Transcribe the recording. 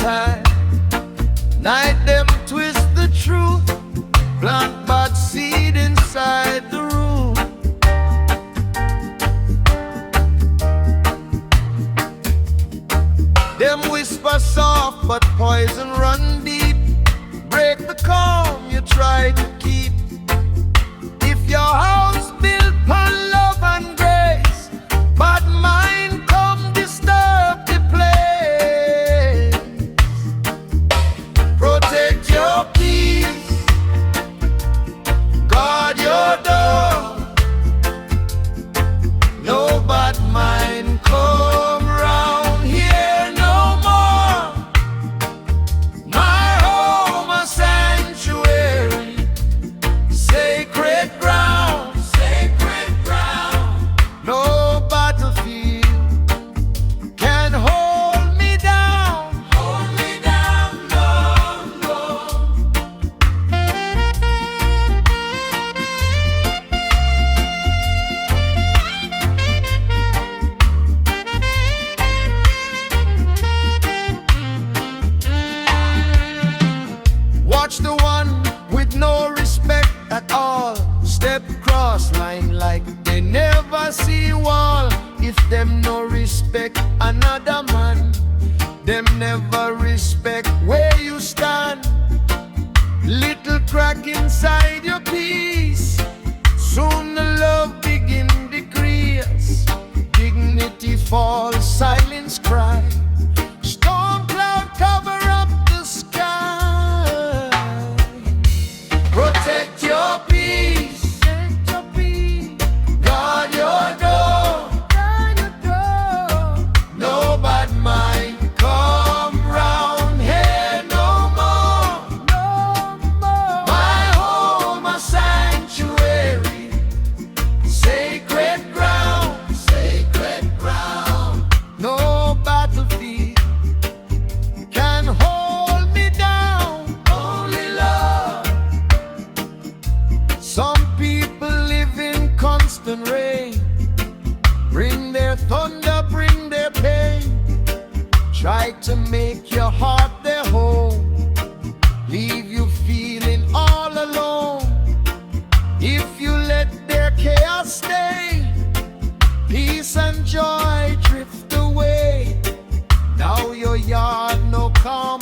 time. Night them twist the truth, plant bad seed inside the room. Them whisper soft, but poison run deep. Break the calm you try to keep. If your house built on love and grace, but mine come disturb the place. Protect your peace, guard your door. No bad mind come round here no more. My home a sanctuary, sacred ground, sacred ground. No battlefield can hold me down, no, no. Watch the one with no respect at all step cross line like they never see wall. If them no respect another man, them never respect where you stand. Little crack inside your peace, soon the love begin decrease. Dignity falls, silence cry. Storm cloud cover up the sky. Protect your peace, guard your door. No bad mind come round here no more. My home a sanctuary, sacred ground, sacred ground. No battlefield can hold me down, only love. Some people live in constant rain, bring their thunder, bring their pain. Try to make your heart their home, leave you feeling all alone. If you let their chaos stay, peace and joy drift away. Now your yard no calm